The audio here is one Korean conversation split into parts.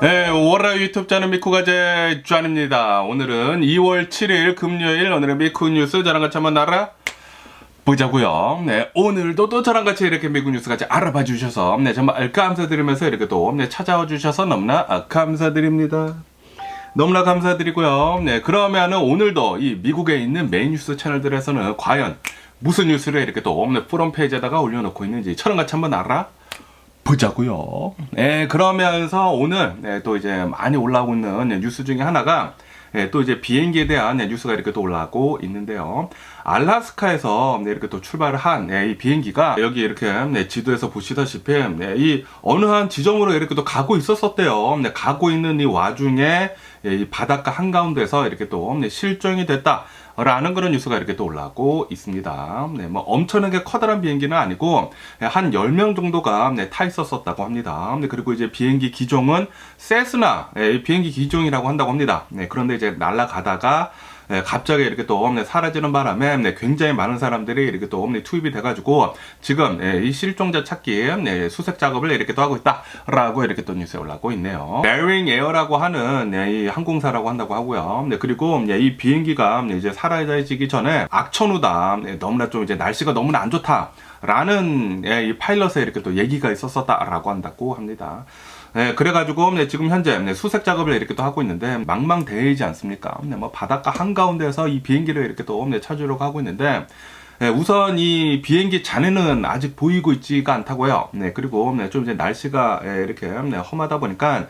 네, 월화 유튜브 ಚಾ널 미쿠가제 짠입니다. 오늘은 2월 7일 금요일 오늘의 미쿠 뉴스 저랑 같이 한번 알아보자고요. 네, 오늘도 또 저랑 같이 이렇게 미쿠 뉴스 같이 알아봐 주셔서 네, 정말 감사드리면서 이렇게 또 찾아와 주셔서 너무나 감사드립니다. 너무나 감사드리고요. 네, 그러면은 오늘도 이 미국에 있는 메인 뉴스 채널들에서는 과연 무슨 뉴스를 이렇게 또 프롬 페이지에다가 올려놓고 있는지 저랑 같이 한번 보자고요. 네, 그러면서 오늘 또 이제 많이 올라오고 있는 뉴스 중에 하나가 또 이제 비행기에 대한 뉴스가 이렇게 또 올라오고 있는데요. 알래스카에서 이렇게 또 출발을 한 이 비행기가 여기 이렇게 지도에서 보시다시피 이 어느 한 지점으로 이렇게 또 가고 있었대요. 가고 있는 이 와중에 이 바닷가 한가운데서 이렇게 또 실종이 됐다. 라는 그런 뉴스가 이렇게 또 올라오고 있습니다. 네, 뭐 엄청나게 커다란 비행기는 아니고 한 10명 정도가 타 있었다고 합니다. 그리고 이제 비행기 기종은 세스나 비행기 기종이라고 한다고 합니다. 그런데 이제 날아가다가 갑자기 이렇게 또 사라지는 바람에 굉장히 많은 사람들이 이렇게 또 투입이 돼가지고 지금 이 실종자 찾기 수색 작업을 이렇게 또 하고 있다라고 이렇게 또 뉴스에 올라오고 있네요. 베링 에어라고 하는 이 항공사라고 한다고 하고요. 그리고 이 비행기가 이제 사라지기 전에 악천후다. 너무나 좀 이제 날씨가 너무나 안 좋다. 라는 이 파일럿에 이렇게 또 얘기가 있었다라고 한다고 합니다. 네, 그래가지고 지금 현재 수색 작업을 이렇게 또 하고 있는데 망망대해이지 않습니까? 뭐 바닷가 한가운데서 이 비행기를 이렇게 또 찾으려고 하고 있는데 우선 이 비행기 잔해는 아직 보이고 있지가 않다고요. 그리고 좀 이제 날씨가 이렇게 험하다 보니까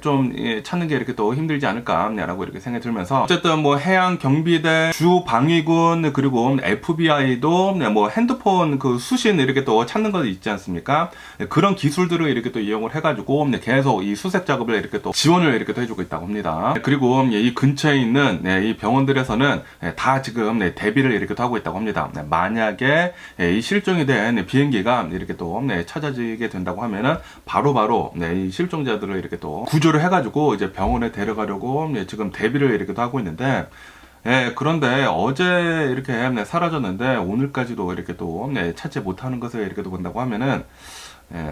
좀 찾는 게 이렇게 또 힘들지 않을까라고 이렇게 생각이 들면서 어쨌든 뭐 해양 경비대, 주 방위군 그리고 FBI도 뭐 핸드폰 그 수신 이렇게 또 찾는 거 있지 않습니까? 그런 기술들을 이렇게 또 이용을 해가지고 계속 이 수색 작업을 이렇게 또 지원을 이렇게 또 해주고 있다고 합니다. 그리고 이 근처에 있는 이 병원들에서는 다 지금 대비를 이렇게 또 하고 있다고 합니다. 만약에 이 실종이 된 비행기가 이렇게 또 찾아지게 된다고 하면은 바로바로 이 실종자들을 이렇게 또 구조를 해가지고 이제 병원에 데려가려고 지금 대비를 이렇게 또 하고 있는데 그런데 어제 이렇게 사라졌는데 오늘까지도 이렇게 또 찾지 못하는 것을 이렇게 또 본다고 하면은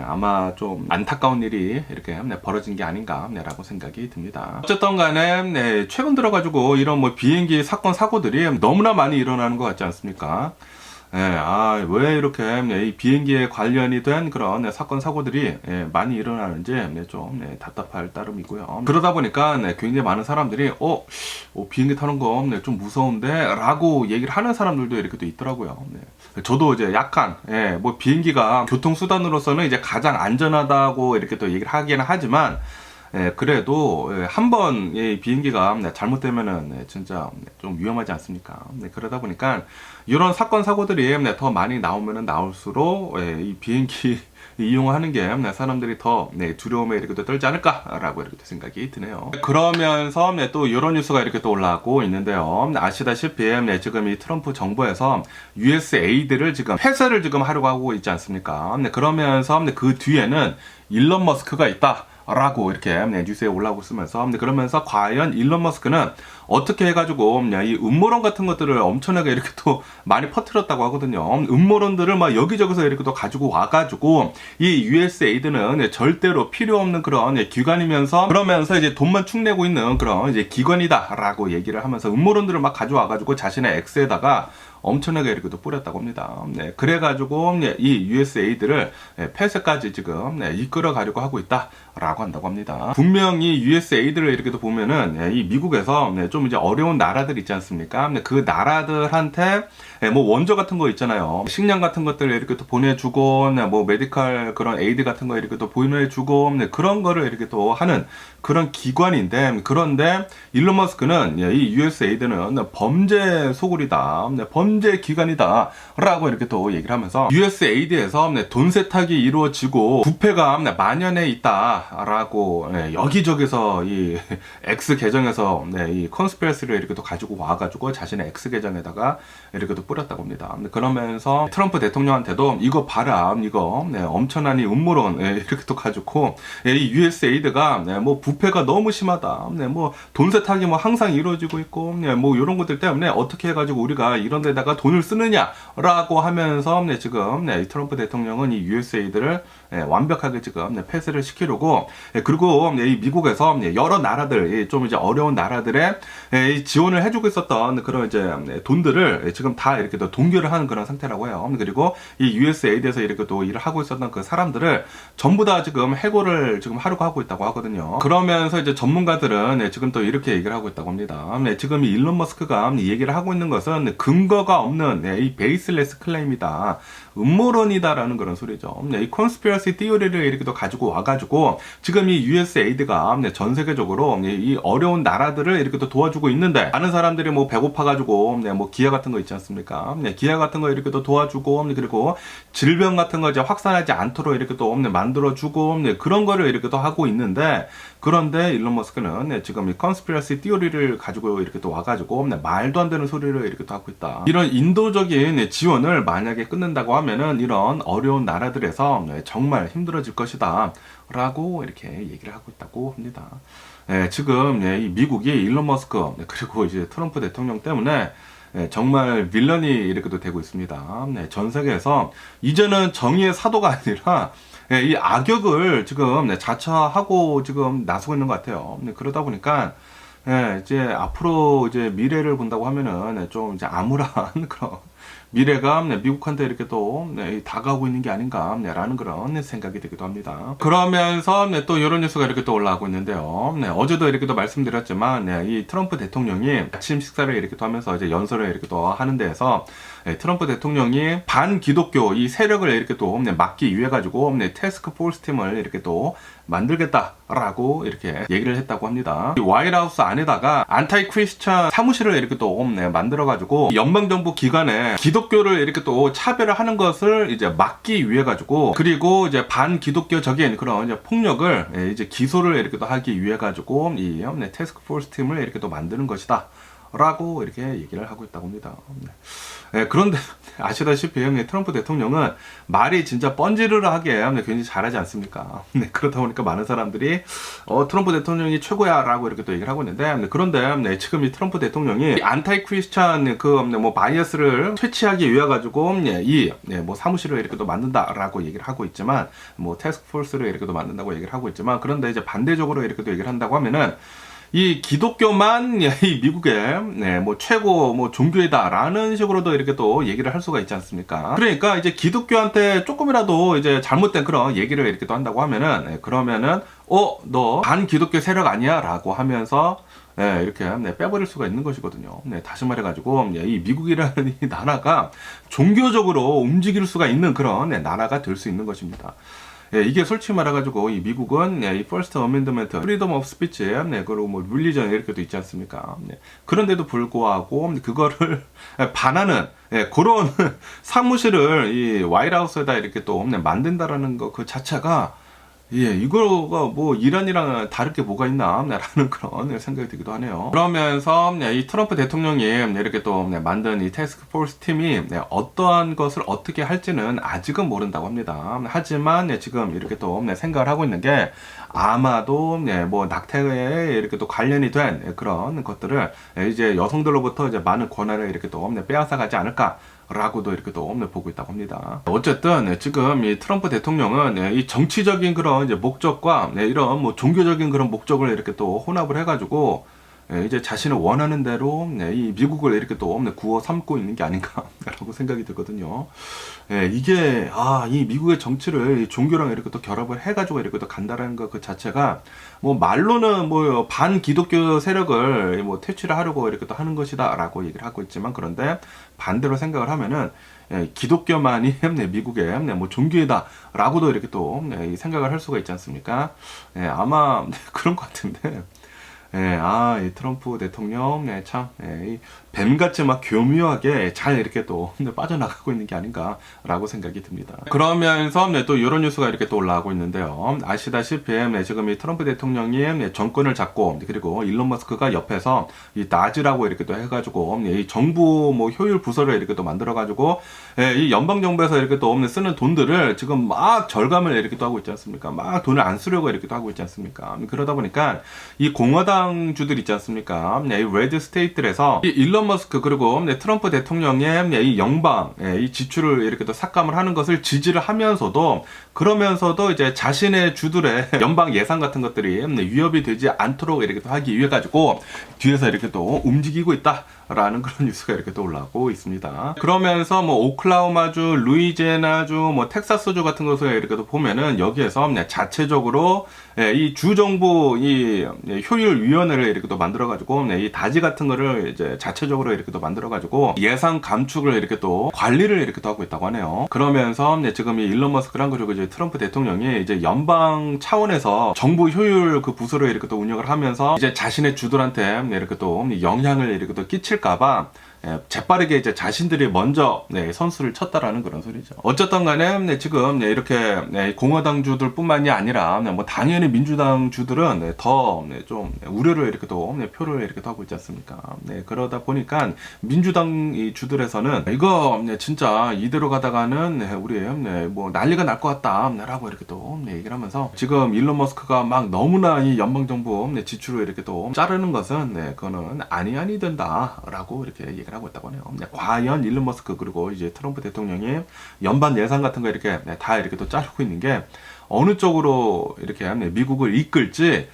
아마 좀 안타까운 일이 이렇게 벌어진 게 아닌가라고 생각이 듭니다. 어쨌든 간에 최근 들어가지고 이런 뭐 비행기 사건 사고들이 너무나 많이 일어나는 것 같지 않습니까? 왜 이렇게 이 비행기에 관련이 된 그런 사건 사고들이 많이 일어나는지 좀 답답할 따름이고요. 그러다 보니까 굉장히 많은 사람들이 비행기 타는 거 좀 무서운데 라고 얘기를 하는 사람들도 이렇게 또 있더라고요. 저도 이제 약간 뭐 비행기가 교통수단으로서는 이제 가장 안전하다고 이렇게 또 얘기를 하기는 하지만 그래도 한번 비행기가 잘못되면은 진짜 좀 위험하지 않습니까? 그러다 보니까 이런 사건 사고들이 더 많이 나오면은 나올수록 이 비행기 이용하는 게 사람들이 더 두려움에 이렇게 또 떨지 않을까라고 이렇게 생각이 드네요. 그러면서 또 이런 뉴스가 이렇게 또 올라오고 있는데요. 아시다시피 지금 이 트럼프 정부에서 USAID를 지금 폐쇄를 지금 하려고 하고 있지 않습니까? 그러면서 그 뒤에는 일론 머스크가 있다. 라고 이렇게 뉴스에 올라오고 있으면서 그러면서 과연 일론 머스크는 어떻게 해가지고 이 음모론 같은 것들을 엄청나게 이렇게 또 많이 퍼뜨렸다고 하거든요. 음모론들을 막 여기저기서 이렇게 또 가지고 와가지고 이 USAID는 절대로 필요 없는 그런 기관이면서 그러면서 이제 돈만 축내고 있는 그런 이제 기관이다라고 얘기를 하면서 음모론들을 막 가져와가지고 자신의 X에다가 엄청나게 이렇게 또 뿌렸다고 합니다. 그래가지고 이 USAID를 폐쇄까지 지금 이끌어 가려고 하고 있다라고 한다고 합니다. 분명히 USAID를 이렇게 또 보면은 이 미국에서 좀 이제 어려운 나라들 있지 않습니까? 그 나라들한테 뭐 원조 같은 거 있잖아요. 식량 같은 것들을 이렇게 또 보내주고 뭐 메디컬 그런 에이드 같은 거 이렇게 또 보내주고 그런 거를 이렇게 또 하는 그런 기관인데 그런데 일론 머스크는 이 USAID는 범죄 소굴이다. 범죄 기관이다. 라고 이렇게 또 얘기를 하면서 USAID에서 돈 세탁이 이루어지고 부패가 만연해 있다. 라고 여기저기서 이 X 계정에서 이 컨스피러시를 이렇게 또 가지고 와가지고 자신의 X 계정에다가 이렇게 또 뿌렸다고 합니다. 그러면서 트럼프 대통령한테도 이거 봐라, 이거 엄청난 이 음모론 이렇게 또 가지고 이 USAID가 뭐 부패가 너무 심하다, 뭐 돈 세탁이 뭐 항상 이루어지고 있고 뭐 이런 것들 때문에 어떻게 해가지고 우리가 이런 데다가 돈을 쓰느냐라고 하면서 지금 이 트럼프 대통령은 이 USAID를 완벽하게 지금 폐쇄를 시키려고, 그리고 이 미국에서 여러 나라들, 좀 이제 어려운 나라들의 지원을 해주고 있었던 그런 이제 돈들을 지금 다 이렇게 또 동결을 하는 그런 상태라고 해요. 그리고 이 USAID에서 이렇게 또 일을 하고 있었던 그 사람들을 전부 다 지금 해고를 지금 하려고 하고 있다고 하거든요. 그러면서 이제 전문가들은 지금 또 이렇게 얘기를 하고 있다고 합니다. 지금 이 일론 머스크가 얘기를 하고 있는 것은 근거가 없는 이 베이스레스 클레임이다, 음모론이다라는 그런 소리죠. 이 컨스피러시 티오리를 이렇게 또 가지고 와가지고 지금 이 USAID가 전 세계적으로 이 어려운 나라들을 이렇게 또 도와주고 있는데, 많은 사람들이 뭐 배고파가지고 뭐 기아 같은 거 있지 않습니까? 기아 같은 거 이렇게 또 도와주고, 그리고 질병 같은 거 이제 확산하지 않도록 이렇게 또 만들어주고 그런 거를 이렇게 또 하고 있는데, 그런데 일론 머스크는 지금 이 컨스피러시 티오리를 가지고 이렇게 또 와가지고 말도 안 되는 소리를 이렇게 또 하고 있다. 이런 인도적인 지원을 만약에 끊는다고 하면은 이런 어려운 나라들에서 정말 힘들어질 것이다 라고 이렇게 얘기를 하고 있다고 합니다. 지금 이 미국이 일론 머스크 그리고 이제 트럼프 대통령 때문에 정말 빌런이 이렇게 또 되고 있습니다. 전 세계에서 이제는 정의의 사도가 아니라 이 악역을 지금 자처하고 지금 나서고 있는 것 같아요. 그러다 보니까 이제 앞으로 이제 미래를 본다고 하면은 좀 이제 암울한 그런 미래가 미국한테 이렇게 또 다가오고 있는 게 아닌가라는 그런 생각이 들기도 합니다. 그러면서 또 이런 뉴스가 이렇게 또 올라오고 있는데요. 어제도 이렇게 또 말씀드렸지만 이 트럼프 대통령이 아침 식사를 이렇게 또 하면서 이제 연설을 이렇게 또 하는 데에서 트럼프 대통령이 반기독교 이 세력을 이렇게 또 막기 위해 가지고 태스크 포스 팀을 이렇게 또 만들겠다라고 이렇게 얘기를 했다고 합니다. 화이트하우스 안에다가 안타이 크리스천 사무실을 이렇게 또 만들어 가지고 연방정부 기관에 기독교를 이렇게 또 차별을 하는 것을 이제 막기 위해 가지고, 그리고 이제 반기독교적인 그런 이제 폭력을 이제 기소를 이렇게 또 하기 위해 가지고 이 태스크 포스 팀을 이렇게 또 만드는 것이다 라고 이렇게 얘기를 하고 있다고 합니다. 그런데 아시다시피 트럼프 대통령은 말이 진짜 뻔지르르하게 굉장히 잘하지 않습니까? 그러다 보니까 많은 사람들이 트럼프 대통령이 최고야 라고 이렇게 또 얘기를 하고 있는데, 그런데 지금 이 트럼프 대통령이 안타이 크리스천 뭐 바이어스를 퇴치하기 위해 가지고 뭐 사무실을 이렇게 또 만든다라고 얘기를 하고 있지만, 뭐 태스크 포스를 이렇게 또 만든다고 얘기를 하고 있지만, 그런데 이제 반대적으로 이렇게 또 얘기를 한다고 하면은 이 기독교만 이 미국의 뭐 최고 뭐 종교이다라는 식으로도 이렇게 또 얘기를 할 수가 있지 않습니까? 그러니까 이제 기독교한테 조금이라도 이제 잘못된 그런 얘기를 이렇게 또 한다고 하면은 그러면은 너 반기독교 세력 아니야라고 하면서 이렇게 빼버릴 수가 있는 것이거든요. 다시 말해가지고 이 미국이라는 이 나라가 종교적으로 움직일 수가 있는 그런 나라가 될 수 있는 것입니다. 이게 솔직히 말해가지고 이 미국은 이 First Amendment, Freedom of Speech, 그리고 뭐 Religion 이렇게도 있지 않습니까? 그런데도 불구하고 그거를 반하는 그런 사무실을 이 화이트하우스에다 이렇게 또 만든다라는 거 그 자체가 이거가 뭐 이란이랑 다를 게 뭐가 있나 라는 그런 생각이 들기도 하네요. 그러면서 이 트럼프 대통령이 이렇게 또 만든 이 태스크 포스 팀이 어떠한 것을 어떻게 할지는 아직은 모른다고 합니다. 하지만 지금 이렇게 또 생각을 하고 있는 게, 아마도 뭐 낙태에 이렇게 또 관련이 된 그런 것들을 이제 여성들로부터 이제 많은 권한을 이렇게 또 빼앗아가지 않을까 라고도 이렇게 또 보고 있다고 합니다. 어쨌든 지금 이 트럼프 대통령은 이 정치적인 그런 이제 목적과 이런 뭐 종교적인 그런 목적을 이렇게 또 혼합을 해가지고 이제 자신을 원하는 대로 이 미국을 이렇게 또 구워 삼고 있는 게 아닌가라고 생각이 들거든요. 이게 이 미국의 정치를 종교랑 이렇게 또 결합을 해가지고 이렇게 또 간다라는 거 그 자체가 뭐 말로는 뭐 반기독교 세력을 뭐 퇴치를 하려고 이렇게 또 하는 것이다라고 얘기를 하고 있지만, 그런데 반대로 생각을 하면은 기독교만이 미국의 뭐 종교이다라고도 이렇게 또 생각을 할 수가 있지 않습니까? 아마 그런 것 같은데. 이 트럼프 대통령, 참, 이 뱀같이 막 교묘하게 잘 이렇게 또 빠져나가고 있는 게 아닌가라고 생각이 듭니다. 그러면서 또 이런 뉴스가 이렇게 또 올라오고 있는데요. 아시다시피 지금 이 트럼프 대통령이 정권을 잡고 그리고 일론 머스크가 옆에서 이 나즈라고 이렇게 또 해가지고 이 정부 뭐 효율 부서를 이렇게 또 만들어가지고 이 연방 정부에서 이렇게 또 쓰는 돈들을 지금 막 절감을 이렇게 또 하고 있지 않습니까? 막 돈을 안 쓰려고 이렇게 또 하고 있지 않습니까? 그러다 보니까 이 공화당 주들 있지 않습니까? 이 레드 스테이트에서 이 일론 머스크 그리고 트럼프 대통령의 이 연방 이 지출을 이렇게 또 삭감을 하는 것을 지지를 하면서도 그러면서도 이제 자신의 주들의 연방 예산 같은 것들이 위협이 되지 않도록 이렇게 또 하기 위해 가지고 뒤에서 이렇게 또 움직이고 있다라는 그런 뉴스가 이렇게 또 올라오고 있습니다. 그러면서 뭐 오클라호마주, 루이지애나주, 뭐 텍사스주 같은 것을 이렇게 또 보면은 여기에서 자체적으로 이 주정부 이 효율위원회를 이렇게 또 만들어가지고 이 다지 같은 거를 이제 자체적으로 이렇게 또 만들어가지고 예산 감축을 이렇게 또 관리를 이렇게 또 하고 있다고 하네요. 그러면서 지금 이 일론 머스크랑 그리고 이제 트럼프 대통령이 이제 연방 차원에서 정부 효율 그 부서를 이렇게 또 운영을 하면서 이제 자신의 주들한테 이렇게 또 영향을 이렇게 또 끼칠까봐 재빠르게 이제 자신들이 먼저 선수를 쳤다라는 그런 소리죠. 어쨌든 간에 지금 이렇게 공화당 주들 뿐만이 아니라 뭐 당연히 민주당 주들은 더 좀 우려를 이렇게 또 표를 이렇게 하고 있지 않습니까? 그러다 보니까 민주당 이 주들에서는 이거 진짜 이대로 가다가는 우리 뭐 난리가 날 것 같다라고 이렇게 또 얘기를 하면서 지금 일론 머스크가 막 너무나 이 연방 정부 지출을 이렇게 또 자르는 것은 그거는 아니 된다라고 이렇게 얘기를 하고 있다고 하네요. 과연 일론 머스크 그리고 이제 트럼프 대통령이 연방 예산 같은 거 이렇게 다 이렇게 또 자르고 있는 게 어느 쪽으로 이렇게 미국을 이끌지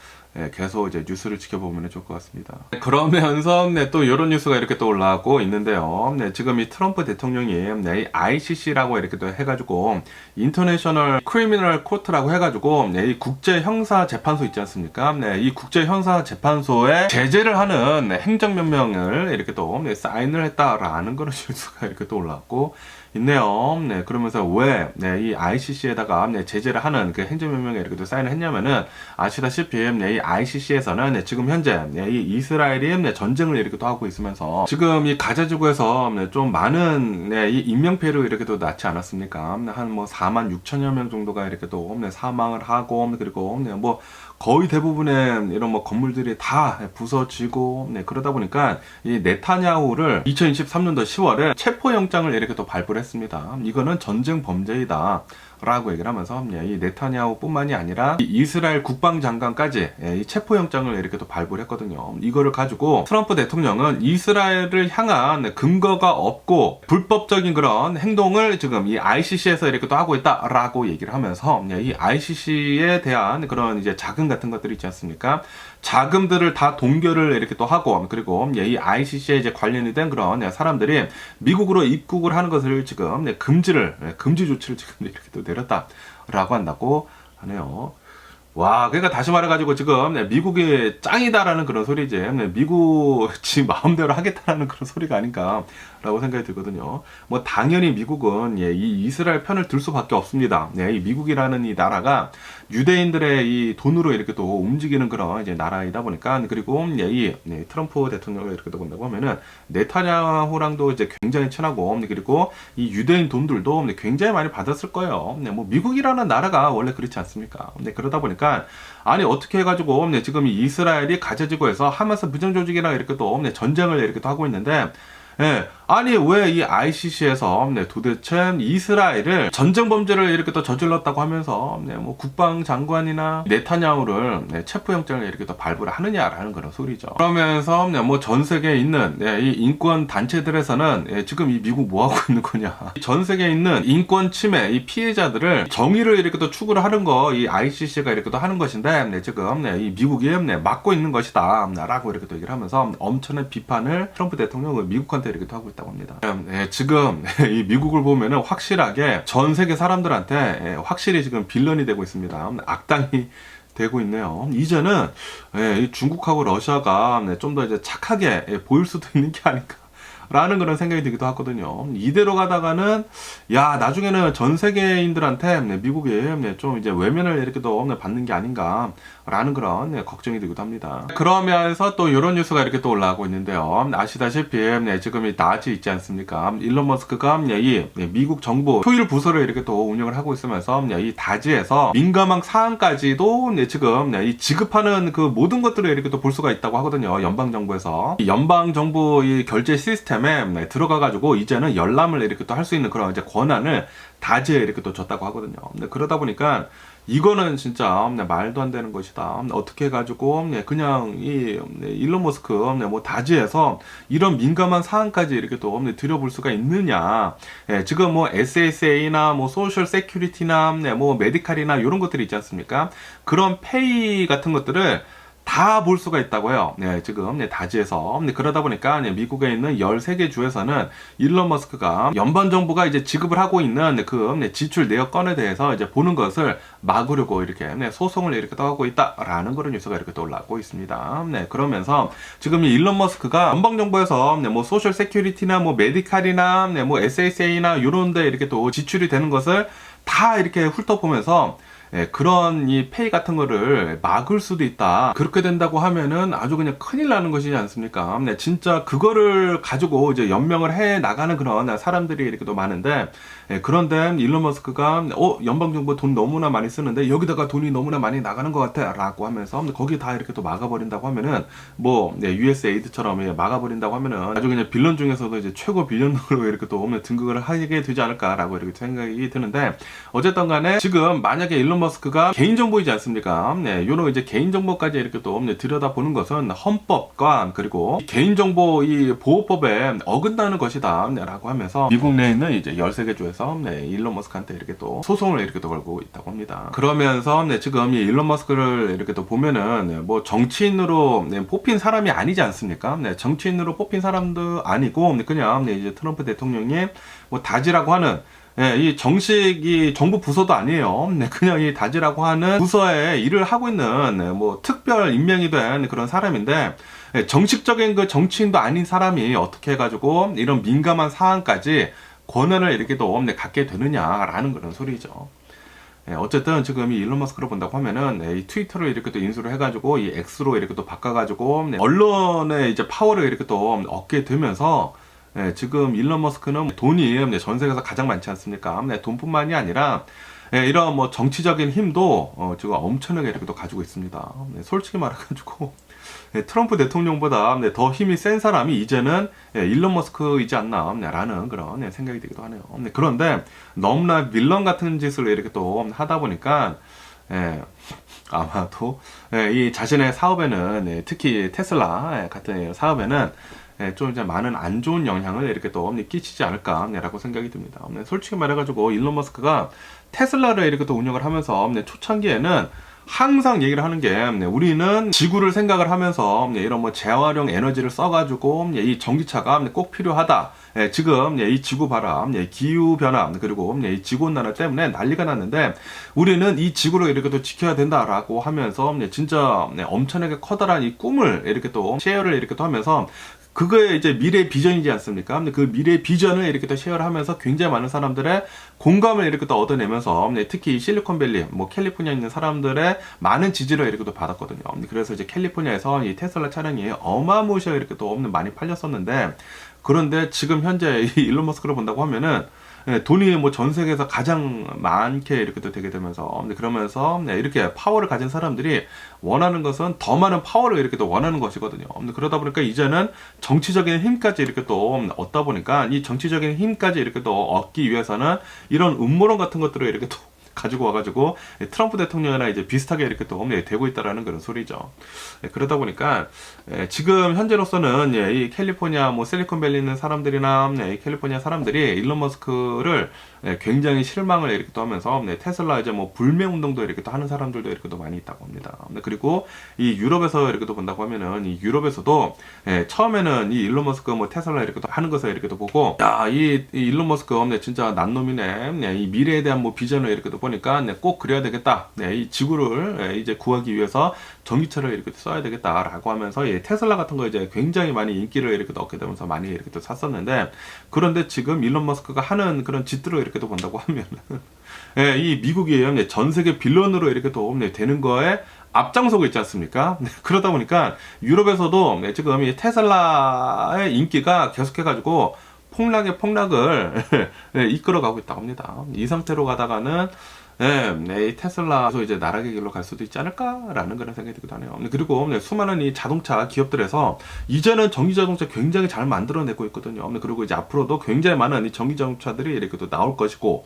계속 이제 뉴스를 지켜보면 좋을 것 같습니다. 그러면서 또 이런 뉴스가 이렇게 또 올라오고 있는데요. 지금 이 트럼프 대통령이 ICC라고 이렇게 또 해가지고 인터내셔널 크리미널 코트라고 해가지고 이 국제 형사 재판소 있지 않습니까? 이 국제 형사 재판소에 제재를 하는 행정명령을 이렇게 또 사인을 했다라는 그런 뉴스가 이렇게 또 올라왔고 있네요. 그러면서 왜 이 ICC에다가 제재를 하는 그 행정명령에 이렇게 또 사인을 했냐면은 아시다시피 이 ICC에서는 지금 현재 이 이스라엘이 전쟁을 이렇게 또 하고 있으면서 지금 이 가자지구에서 좀 많은 이 인명피해를 이렇게 또 낳지 않았습니까? 한 뭐 4만 6천여 명 정도가 이렇게 또 사망을 하고 그리고 뭐 거의 대부분의 이런 뭐 건물들이 다 부서지고 그러다 보니까 이 네타냐후를 2023년도 10월에 체포영장을 이렇게 또 발부를 했습니다. 이거는 전쟁 범죄이다 라고 얘기를 하면서 이 네타냐후 뿐만이 아니라 이 이스라엘 국방장관까지 이 체포영장을 이렇게 또 발부를 했거든요. 이거를 가지고 트럼프 대통령은 이스라엘을 향한 근거가 없고 불법적인 그런 행동을 지금 이 ICC에서 이렇게 또 하고 있다라고 얘기를 하면서 이 ICC에 대한 그런 이제 자금 같은 것들이 있지 않습니까? 자금들을 다 동결을 이렇게 또 하고 그리고 이 ICC에 이제 관련이 된 그런 사람들이 미국으로 입국을 하는 것을 지금 금지 조치를 지금 이렇게 또 내렸다라고 한다고 하네요. 와, 그러니까 다시 말해가지고 지금 미국이 짱이다라는 그런 소리지. 미국이 마음대로 하겠다라는 그런 소리가 아닌가라고 생각이 들거든요. 뭐 당연히 미국은 이 이스라엘 편을 들 수밖에 없습니다. 이 미국이라는 이 나라가 유대인들의 이 돈으로 이렇게 또 움직이는 그런 이제 나라이다 보니까 그리고 이 트럼프 대통령을 이렇게 또 본다고 하면은 네타냐후랑도 이제 굉장히 친하고 그리고 이 유대인 돈들도 굉장히 많이 받았을 거예요. 뭐 미국이라는 나라가 원래 그렇지 않습니까? 그러다 보니까 아니 어떻게 해가지고 지금 이 이스라엘이 가자지구에서 하마스 무장조직이랑 이렇게 또 전쟁을 이렇게 또 하고 있는데 아니 왜 이 ICC에서 도대체 이스라엘을 전쟁 범죄를 이렇게 또 저질렀다고 하면서 뭐 국방장관이나 네타냐후를 체포영장을 이렇게 또 발부를 하느냐라는 그런 소리죠. 그러면서 뭐 전 세계에 있는 이 인권 단체들에서는 지금 이 미국 뭐 하고 있는 거냐? 전 세계에 있는 인권 침해 이 피해자들을 정의를 이렇게 또 추구를 하는 거 이 ICC가 이렇게 또 하는 것인데 지금 이 미국이 막고 있는 것이다라고 이렇게 또 얘기를 하면서 엄청난 비판을 트럼프 대통령은 미국한테 이렇게 또 하고 있다고 합니다. 지금 이 미국을 보면은 확실하게 전 세계 사람들한테 확실히 지금 빌런이 되고 있습니다. 악당이 되고 있네요. 이제는 이 중국하고 러시아가 좀 더 이제 착하게 보일 수도 있는 게 아닌가 라는 그런 생각이 들기도 하거든요. 이대로 가다가는 야 나중에는 전 세계인들한테 미국이 좀 이제 외면을 이렇게 또 받는 게 아닌가 라는 그런 걱정이 들기도 합니다. 그러면서 또 이런 뉴스가 이렇게 또 올라오고 있는데요. 아시다시피 지금 이 다지 있지 않습니까? 일론 머스크가 이 미국 정부 효율 부서를 이렇게 또 운영을 하고 있으면서 이 다지에서 민감한 사항까지도 지금 이 지급하는 그 모든 것들을 이렇게 또 볼 수가 있다고 하거든요. 연방 정부에서 연방 정부 이 결제 시스템에 들어가 가지고 이제는 열람을 이렇게 또 할 수 있는 그런 이제 권한을 다지에 이렇게 또 줬다고 하거든요. 그러다 보니까 이거는 진짜 말도 안 되는 것이다. 어떻게 해가지고 그냥 이 일론 머스크 뭐 다지에서 이런 민감한 사항까지 이렇게 또 들여볼 수가 있느냐. 지금 뭐 SSA나 뭐 소셜 세큐리티나 뭐 메디칼이나 이런 것들이 있지 않습니까? 그런 페이 같은 것들을 다 볼 수가 있다고요. 지금 다지에서. 그러다 보니까 미국에 있는 13개 주에서는 일론 머스크가 연방 정부가 이제 지급을 하고 있는 그 지출 내역 건에 대해서 이제 보는 것을 막으려고 이렇게 소송을 이렇게 하고 있다라는 그런 뉴스가 이렇게 또 올라오고 있습니다. 그러면서 지금 이 일론 머스크가 연방 정부에서 뭐 소셜 세큐리티나 뭐 메디칼이나 뭐 SSA나 이런 데 이렇게 또 지출이 되는 것을 다 이렇게 훑어보면서 그런 이 페이 같은 거를 막을 수도 있다. 그렇게 된다고 하면은 아주 그냥 큰일 나는 것이지 않습니까? 진짜 그거를 가지고 이제 연명을 해 나가는 그런 사람들이 이렇게 또 많은데, 그런데 일론 머스크가 연방정부 돈 너무나 많이 쓰는데 여기다가 돈이 너무나 많이 나가는 것 같아 라고 하면서 거기 다 이렇게 또 막아버린다고 하면은 뭐 USAID처럼 막아버린다고 하면은 아주 그냥 빌런 중에서도 이제 최고 빌런으로 이렇게 또 등극을 하게 되지 않을까라고 이렇게 생각이 드는데, 어쨌든 간에 지금 만약에 일론 머스크가 개인정보이지 않습니까? 요런 이제 개인정보까지 이렇게 또 들여다보는 것은 헌법과 그리고 개인정보 이 보호법에 어긋나는 것이다 라고 하면서 미국 내에 있는 이제 13개 주에서 일론 머스크한테 이렇게 또 소송을 이렇게 또 걸고 있다고 합니다. 그러면서 지금 이 일론 머스크를 이렇게 또 보면은 뭐 정치인으로 뽑힌 사람이 아니지 않습니까? 정치인으로 뽑힌 사람도 아니고 그냥 이제 트럼프 대통령이 뭐 다지라고 하는 이 정식 이 정부 부서도 아니에요. 그냥 이 다지라고 하는 부서에 일을 하고 있는 뭐 특별 임명이 된 그런 사람인데, 정식적인 그 정치인도 아닌 사람이 어떻게 해가지고 이런 민감한 사안까지 권한을 이렇게 또 갖게 되느냐라는 그런 소리죠. 어쨌든 지금 이 일론 머스크를 본다고 하면은 이 트위터를 이렇게 또 인수를 해가지고 이 X로 이렇게 또 바꿔가지고 언론의 이제 파워를 이렇게 또 얻게 되면서, 지금 일론 머스크는 돈이 전 세계에서 가장 많지 않습니까? 돈뿐만이 아니라 이런 뭐 정치적인 힘도 지금 엄청나게 이렇게 또 가지고 있습니다. 솔직히 말해가지고 트럼프 대통령보다 더 힘이 센 사람이 이제는 일론 머스크이지 않나 라는 그런 생각이 들기도 하네요. 그런데 너무나 빌런 같은 짓을 이렇게 또 하다 보니까 아마도 이 자신의 사업에는 특히 테슬라 같은 사업에는 좀 이제 많은 안 좋은 영향을 이렇게 또 끼치지 않을까라고 생각이 듭니다. 솔직히 말해가지고 일론 머스크가 테슬라를 이렇게 또 운영을 하면서 초창기에는 항상 얘기를 하는 게 우리는 지구를 생각을 하면서 이런 뭐 재활용 에너지를 써가지고 이 전기차가 꼭 필요하다. 지금 이 지구 바람, 기후 변화 그리고 이 지구 온난화 때문에 난리가 났는데 우리는 이 지구를 이렇게 또 지켜야 된다라고 하면서 진짜 엄청나게 커다란 이 꿈을 이렇게 또 쉐어를 이렇게 또 하면서 그거에 이제 미래 비전이지 않습니까? 근데 그 미래 비전을 이렇게 또 쉐어를 하면서 굉장히 많은 사람들의 공감을 이렇게 또 얻어내면서 특히 실리콘밸리, 뭐 캘리포니아에 있는 사람들의 많은 지지를 이렇게 또 받았거든요. 그래서 이제 캘리포니아에서 이 테슬라 차량이 어마무시하게 이렇게 또 많이 팔렸었는데, 그런데 지금 현재 이 일론 머스크를 본다고 하면은 돈이 뭐 전 세계에서 가장 많게 이렇게 또 되게 되면서, 그러면서 이렇게 파워를 가진 사람들이 원하는 것은 더 많은 파워를 이렇게 또 원하는 것이거든요. 그러다 보니까 이제는 정치적인 힘까지 이렇게 또 얻다 보니까 이 정치적인 힘까지 이렇게 또 얻기 위해서는 이런 음모론 같은 것들을 이렇게 또 가지고 와가지고 트럼프 대통령이나 이제 비슷하게 이렇게 또 되고 있다라는 그런 소리죠. 그러다 보니까 지금 현재로서는 이 캘리포니아 뭐 실리콘밸리 있는 사람들이나 이 캘리포니아 사람들이 일론 머스크를 굉장히 실망을 이렇게 또 하면서 테슬라 이제 뭐 불매 운동도 이렇게 또 하는 사람들도 이렇게 또 많이 있다고 합니다. 그리고 이 유럽에서 이렇게 또 본다고 하면은 이 유럽에서도 처음에는 이 일론 머스크 뭐 테슬라 이렇게 또 하는 것을 이렇게 또 보고 야, 이 일론 머스크 진짜 난 놈이네. 이 미래에 대한 뭐 비전을 이렇게 또 보니까 꼭 그래야 되겠다. 이 지구를 이제 구하기 위해서 전기차를 이렇게 써야 되겠다라고 하면서 테슬라 같은 거 이제 굉장히 많이 인기를 이렇게 얻게 되면서 많이 이렇게 또 샀었는데, 그런데 지금 일론 머스크가 하는 그런 짓들을 이렇게 또 본다고 하면 이 미국이 전 세계 빌런으로 이렇게 또 되는 거에 앞장서고 있지 않습니까? 그러다 보니까 유럽에서도 지금 이 테슬라의 인기가 계속해가지고 폭락을 이끌어가고 있다고 합니다. 이 상태로 가다가는 이 테슬라에서 이제 나락의 길로 갈 수도 있지 않을까라는 그런 생각이 들기도 하네요. 그리고 수많은 이 자동차 기업들에서 이제는 전기 자동차 굉장히 잘 만들어내고 있거든요. 그리고 이제 앞으로도 굉장히 많은 이 전기 자동차들이 이렇게 또 나올 것이고,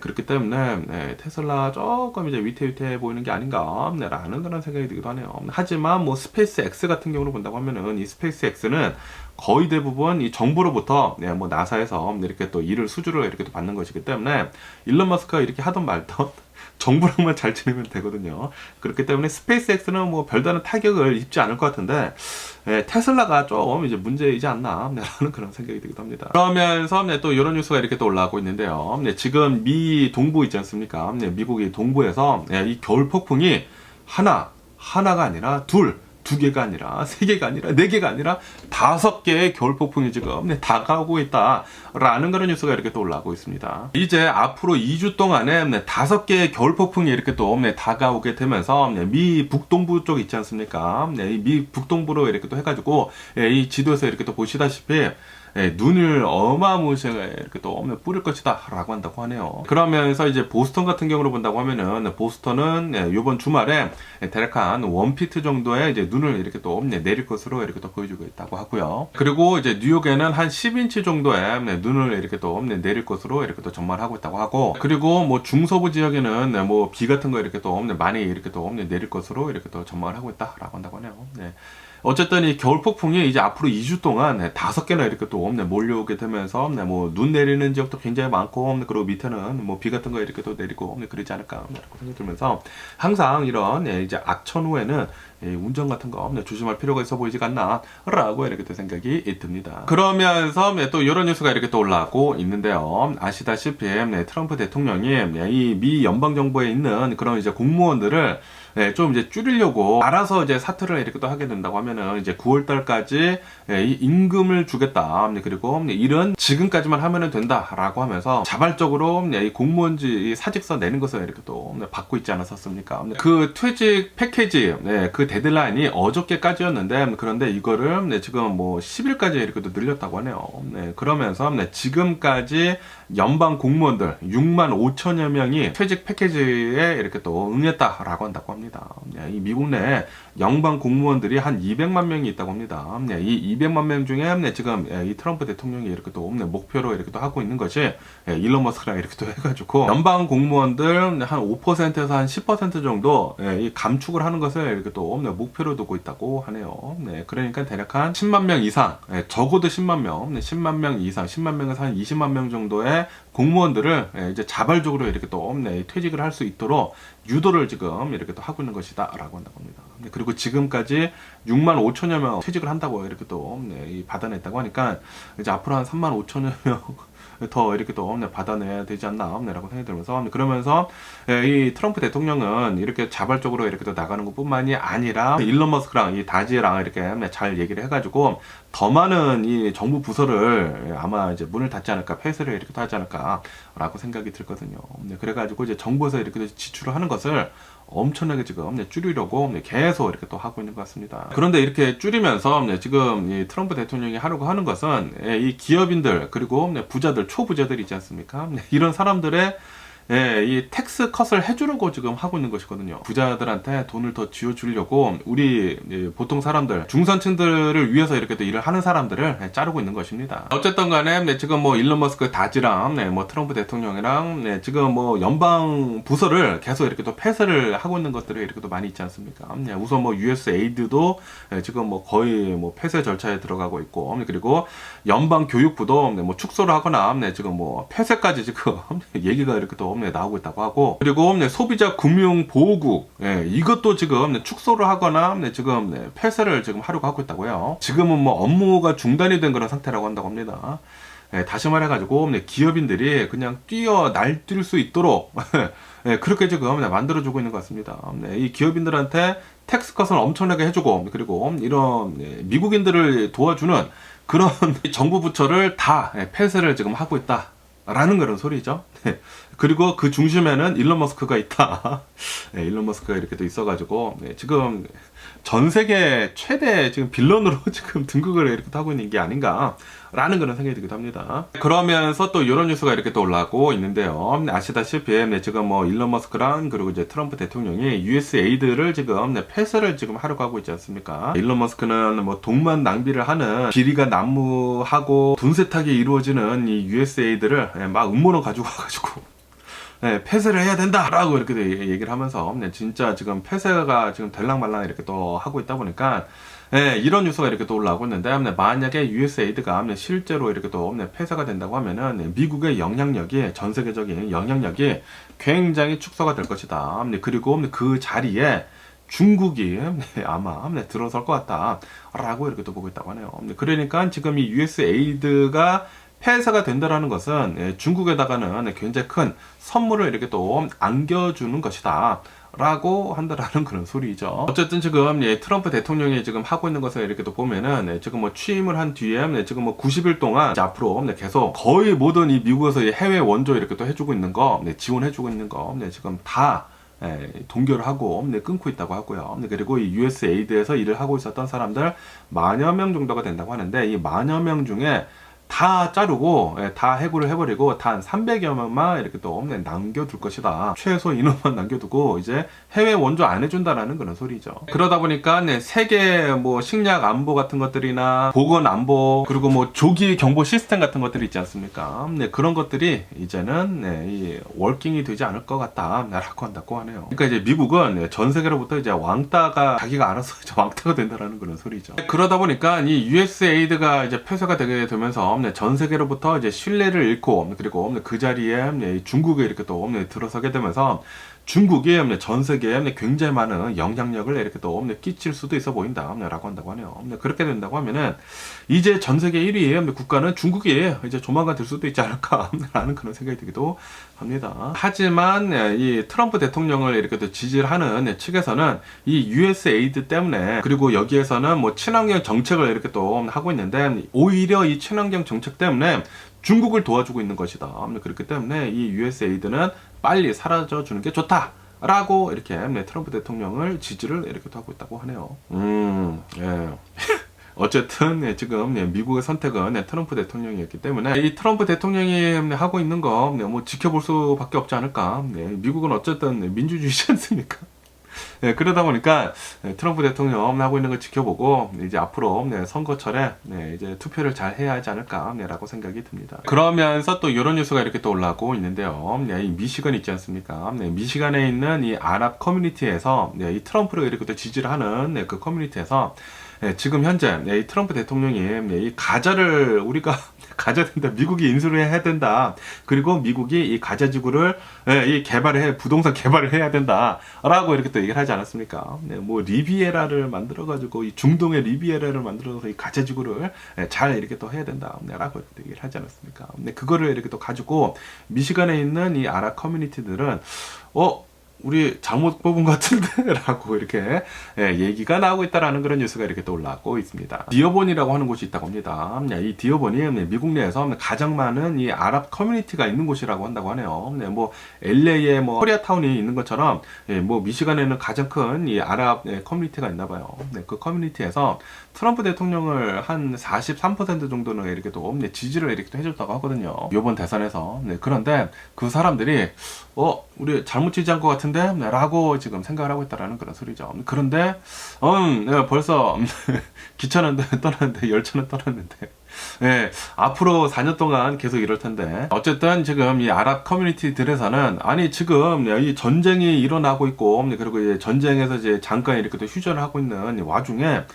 그렇기 때문에 테슬라 조금 이제 위태위태해 보이는 게 아닌가 라는 그런 생각이 들기도 하네요. 하지만 뭐 스페이스 X 같은 경우를 본다고 하면은 이 스페이스 X는 거의 대부분 이 정부로부터 뭐 나사에서 이렇게 또 일을 수주를 이렇게 또 받는 것이기 때문에 일론 머스크가 이렇게 하던 말던 정부랑만 잘 지내면 되거든요. 그렇기 때문에 스페이스 X는 뭐 별다른 타격을 입지 않을 것 같은데, 테슬라가 좀 이제 문제이지 않나 라는 그런 생각이 들기도 합니다. 그러면서 또 이런 뉴스가 이렇게 또 올라오고 있는데요. 지금 미 동부 있지 않습니까? 미국이 동부에서 이 겨울 폭풍이 하나가 아니라 두 개가 아니라, 3개가 아니라, 4개가 아니라 5개의 겨울 폭풍이 지금 다가오고 있다라는 그런 뉴스가 이렇게 또 올라오고 있습니다. 이제 앞으로 2주 동안에 5개의 겨울 폭풍이 이렇게 또 다가오게 되면서 미 북동부 쪽 있지 않습니까? 미 북동부로 이렇게 또 해가지고 이 지도에서 이렇게 또 보시다시피 눈을 어마무시하게 이렇게 또 뿌릴 것이다 라고 한다고 하네요. 그러면서 이제 보스턴 같은 경우로 본다고 하면은, 보스턴은 이번 주말에 대략 한 1피트 정도의 이제 눈을 이렇게 또 내릴 것으로 이렇게 또 보여주고 있다고 하고요. 그리고 이제 뉴욕에는 한 10인치 정도의 눈을 이렇게 또 내릴 것으로 이렇게 또 전망하고 있다고 하고, 그리고 뭐 중서부 지역에는 뭐 비 같은 거 이렇게 또 많이 이렇게 또 내릴 것으로 이렇게 또 전망을 하고 있다라고 한다고 하네요. 어쨌든 이 겨울 폭풍이 이제 앞으로 2주 동안 5개나 이렇게 또 몰려오게 되면서 뭐 눈 내리는 지역도 굉장히 많고, 그리고 밑에는 뭐 비 같은 거 이렇게 또 내리고 그러지 않을까 생각이 들면서, 항상 이런 이제 악천 후에는 운전 같은 거 조심할 필요가 있어 보이지가 않나 라고 이렇게 또 생각이 듭니다. 그러면서 또 이런 뉴스가 이렇게 또 올라오고 있는데요. 아시다시피 트럼프 대통령이 이 미 연방정부에 있는 그런 이제 공무원들을 좀 이제 줄이려고 알아서 이제 사퇴를 이렇게 또 하게 된다고 하면은, 이제 9월달까지 이 임금을 주겠다. 그리고 일은 지금까지만 하면은 된다라고 하면서 자발적으로 이 공무원지 사직서 내는 것을 이렇게 또 받고 있지 않았었습니까? 그 퇴직 패키지, 그 데드라인이 어저께까지였는데, 그런데 이거를 지금 뭐 10일까지 이렇게 또 늘렸다고 하네요. 그러면서 지금까지 연방 공무원들 6만 5천여 명이 퇴직 패키지에 이렇게 또 응했다라고 한다고 합니다. 이 미국 내 연방 공무원들이 한 200만 명이 있다고 합니다. 이 200만 명 중에 지금 이 트럼프 대통령이 이렇게 또 목표로 이렇게 또 하고 있는 것이, 일론 머스크랑 이렇게 또 해가지고 연방 공무원들 한 5%에서 한 10% 정도 이 감축을 하는 것을 이렇게 또 목표로 두고 있다고 하네요. 그러니까 대략 한 10만 명 이상, 적어도 10만 명, 10만 명 이상, 10만 명에서 한 20만 명 정도의 공무원들을 이제 자발적으로 이렇게 또 퇴직을 할 수 있도록 유도를 지금 이렇게 또 하고 있는 것이다 라고 한다고 합니다. 그리고 지금까지 6만 5천여 명 퇴직을 한다고 이렇게 또 받아냈다고 하니까, 이제 앞으로 한 3만 5천여 명 더 이렇게 또 받아내야 되지 않나 라고 생각이 들면서, 그러면서 이 트럼프 대통령은 이렇게 자발적으로 이렇게 또 나가는 것 뿐만이 아니라 일론 머스크랑 이 다지랑 이렇게 잘 얘기를 해가지고 더 많은 이 정부 부서를 아마 이제 문을 닫지 않을까, 폐쇄를 이렇게 하지 않을까 라고 생각이 들거든요. 그래가지고 이제 정부에서 이렇게 지출을 하는 것을 엄청나게 지금 줄이려고 계속 이렇게 또 하고 있는 것 같습니다. 그런데 이렇게 줄이면서 지금 이 트럼프 대통령이 하려고 하는 것은 이 기업인들, 그리고 부자들, 초부자들 있지 않습니까? 이런 사람들의 이 텍스 컷을 해주려고 지금 하고 있는 것이거든요. 부자들한테 돈을 더 쥐어주려고 우리 보통 사람들, 중산층들을 위해서 이렇게 또 일을 하는 사람들을 자르고 있는 것입니다. 어쨌든 간에 지금 뭐 일론 머스크 다지랑 뭐 트럼프 대통령이랑 지금 뭐 연방 부서를 계속 이렇게 또 폐쇄를 하고 있는 것들이 이렇게 또 많이 있지 않습니까? 우선 뭐 USAID도 지금 뭐 거의 뭐 폐쇄 절차에 들어가고 있고, 그리고 연방 교육부도 뭐 축소를 하거나 지금 뭐 폐쇄까지 지금 얘기가 이렇게 또 나오고 있다고 하고, 그리고 소비자 금융보호국 이것도 지금 축소를 하거나 지금 폐쇄를 지금 하려고 하고 있다고요. 지금은 뭐 업무가 중단이 된 그런 상태라고 한다고 합니다. 다시 말해가지고 기업인들이 그냥 뛰어 날뛸 수 있도록 그렇게 지금 만들어주고 있는 것 같습니다. 이 기업인들한테 텍스컷을 엄청나게 해주고 그리고 이런 미국인들을 도와주는 그런 정부 부처를 다 폐쇄를 지금 하고 있다라는 그런 소리죠. 그리고 그 중심에는 일론 머스크가 있다. 일론 머스크가 이렇게 또 있어가지고 지금 전 세계 최대 지금 빌런으로 지금 등극을 이렇게 하고 있는 게 아닌가라는 그런 생각이 들기도 합니다. 그러면서 또 이런 뉴스가 이렇게 또 올라오고 있는데요. 아시다시피 지금 뭐 일론 머스크랑 그리고 이제 트럼프 대통령이 USAID를 지금 폐쇄를 지금 하려고 하고 있지 않습니까? 일론 머스크는 뭐 돈만 낭비를 하는 비리가 난무하고 돈 세탁이 이루어지는 이 USAID를 막 음모론 가지고 와가지고 폐쇄를 해야 된다라고 이렇게 얘기를 하면서 진짜 지금 폐쇄가 지금 될랑말랑 이렇게 또 하고 있다 보니까 이런 뉴스가 이렇게 또 올라오고 있는데 만약에 USAID가 실제로 이렇게 또 폐쇄가 된다고 하면은 미국의 영향력이 전 세계적인 영향력이 굉장히 축소가 될 것이다. 그리고 그 자리에 중국이 아마 들어설 것 같다라고 이렇게 또 보고 있다고 하네요. 그러니까 지금 이 USAID가 폐쇄가 된다라는 것은 중국에다가는 굉장히 큰 선물을 이렇게 또 안겨주는 것이다 라고 한다라는 그런 소리죠. 어쨌든 지금 트럼프 대통령이 지금 하고 있는 것을 이렇게 또 보면은 지금 뭐 취임을 한 뒤에 지금 뭐 90일 동안 이제 앞으로 계속 거의 모든 이 미국에서 해외 원조 이렇게 또 해주고 있는 거 지원해주고 있는 거 지금 다 동결을 하고 끊고 있다고 하고요. 그리고 이 USAID에서 일을 하고 있었던 사람들 만여 명 정도가 된다고 하는데 이 만여 명 중에 다 자르고 다 해고를 해버리고 단 300여 명만 이렇게 또 남겨둘 것이다. 최소 인원만 남겨두고 이제 해외 원조 안 해준다라는 그런 소리죠. 그러다 보니까 세계 뭐 식량 안보 같은 것들이나 보건 안보 그리고 뭐 조기 경보 시스템 같은 것들이 있지 않습니까? 그런 것들이 이제는 이 워킹이 되지 않을 것 같다라고 한다고 하네요. 그러니까 이제 미국은 전 세계로부터 이제 왕따가 자기가 알아서 이제 왕따가 된다라는 그런 소리죠. 그러다 보니까 이 USAID가 이제 폐쇄가 되게 되면서 전 세계로부터 이제 신뢰를 잃고 그리고 그 자리에 중국에 이렇게 또 들어서게 되면서 중국이 전 세계에 굉장히 많은 영향력을 이렇게 또 끼칠 수도 있어 보인다라고 한다고 하네요. 그렇게 된다고 하면은 이제 전 세계 1위 국가는 중국이 이제 조만간 될 수도 있지 않을까라는 그런 생각이 들기도 합니다. 하지만 이 트럼프 대통령을 이렇게 또 지지를 하는 측에서는 이 USAID 때문에 그리고 여기에서는 뭐 친환경 정책을 이렇게 또 하고 있는데 오히려 이 친환경 정책 때문에 중국을 도와주고 있는 것이다. 그렇기 때문에 이 USAID는 빨리 사라져 주는 게 좋다. 라고 이렇게 트럼프 대통령을 지지를 이렇게 하고 있다고 하네요. 예. 어쨌든 지금 미국의 선택은 트럼프 대통령이었기 때문에 이 트럼프 대통령이 하고 있는 거 뭐 지켜볼 수밖에 없지 않을까. 미국은 어쨌든 민주주의지 않습니까? 그러다 보니까 트럼프 대통령 하고 있는 걸 지켜보고 이제 앞으로 선거철에 이제 투표를 잘 해야 하지 않을까라고 생각이 듭니다. 그러면서 또 이런 뉴스가 이렇게 또 올라오고 있는데요. 이 미시건 있지 않습니까? 미시간에 있는 이 아랍 커뮤니티에서 이 트럼프를 이렇게 또 지지를 하는 그 커뮤니티에서 지금 현재 이 트럼프 대통령이 이 가자를 우리가 가져야 된다. 미국이 인수를 해야 된다. 그리고 미국이 이 가자 지구를 이 부동산 개발을 해야 된다라고 이렇게 또 얘기를 하지 않았습니까? 뭐 리비에라를 만들어 가지고 이 중동의 리비에라를 만들어서 이 가자 지구를 잘 이렇게 또 해야 된다라고 얘기를 하지 않았습니까? 그거를 이렇게 또 가지고 미시간에 있는 이 아랍 커뮤니티들은 우리 잘못 뽑은 것 같은데 라고 이렇게 얘기가 나오고 있다라는 그런 뉴스가 이렇게 또 올라오고 있습니다. 디어본이라고 하는 곳이 있다고 합니다. 이 디어본이 미국 내에서 가장 많은 이 아랍 커뮤니티가 있는 곳이라고 한다고 하네요. 뭐 LA에 뭐 코리아타운이 있는 것처럼 뭐 미시간에는 가장 큰 이 아랍 커뮤니티가 있나 봐요. 그 커뮤니티에서 트럼프 대통령을 한 43% 정도는 이렇게 또 지지를 이렇게 또 해줬다고 하거든요. 이번 대선에서. 그런데 그 사람들이 우리 잘못 지지한 것 같은데? 라고 지금 생각을 하고 있다라는 그런 소리죠. 그런데 벌써 기차는 떠났는데 열차는 떠났는데 앞으로 4년 동안 계속 이럴 텐데 어쨌든 지금 이 아랍 커뮤니티들에서는 아니 지금 이 전쟁이 일어나고 있고 그리고 이제 전쟁에서 이제 잠깐 이렇게 또 휴전을 하고 있는 와중에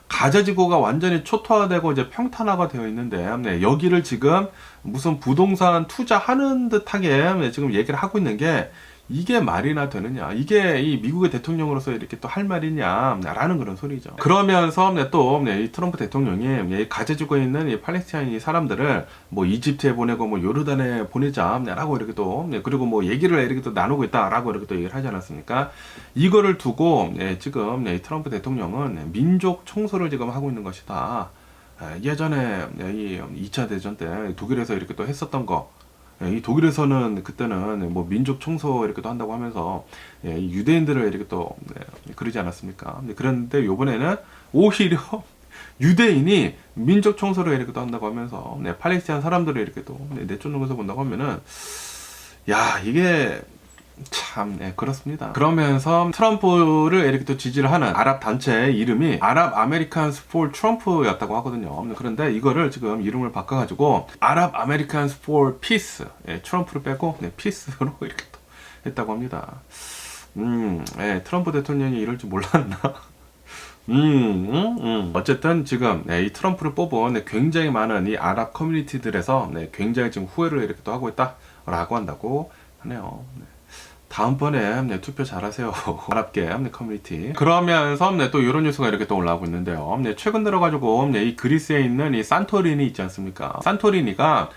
가자 지구가 완전히 초토화되고 이제 평탄화가 되어 있는데 여기를 지금 무슨 부동산 투자하는 듯하게 지금 얘기를 하고 있는 게 이게 말이나 되느냐, 이게 이 미국의 대통령으로서 이렇게 또 할 말이냐라는 그런 소리죠. 그러면서 또 이 트럼프 대통령이 가져지고 있는 이 팔레스타인 사람들을 뭐 이집트에 보내고 뭐 요르단에 보내자라고 이렇게 또 그리고 뭐 얘기를 이렇게 또 나누고 있다라고 이렇게 또 얘기를 하지 않았습니까? 이거를 두고 지금 이 트럼프 대통령은 민족 청소를 지금 하고 있는 것이다. 예전에 이 2차 대전 때 독일에서 이렇게 또 했었던 거, 이 독일에서는 그때는 뭐 민족 청소 이렇게 또 한다고 하면서 이 유대인들을 이렇게 또 그러지 않았습니까? 그런데 요번에는 오히려 유대인이 민족 청소를 이렇게 또 한다고 하면서 팔레스타인 사람들을 이렇게 또 내쫓는 것을 본다고 하면은, 야, 이게 참 그렇습니다. 그러면서 트럼프를 이렇게 또 지지를 하는 아랍 단체의 이름이 아랍 아메리칸스 for 트럼프였다고 하거든요. 그런데 이거를 지금 이름을 바꿔가지고 아랍 아메리칸스 for 피스, 트럼프를 빼고 피스로 이렇게 또 했다고 합니다. 트럼프 대통령이 이럴 줄 몰랐나? 어쨌든 지금 이 트럼프를 뽑은 굉장히 많은 이 아랍 커뮤니티들에서 굉장히 지금 후회를 이렇게 또 하고 있다라고 한다고 하네요. 다음번에 투표 잘하세요. 아랍계 커뮤니티. 그러면서 또 이런 뉴스가 이렇게 또 올라오고 있는데요. 최근 들어가지고 이 그리스에 있는 이 산토리니 있지 않습니까? 산토리니가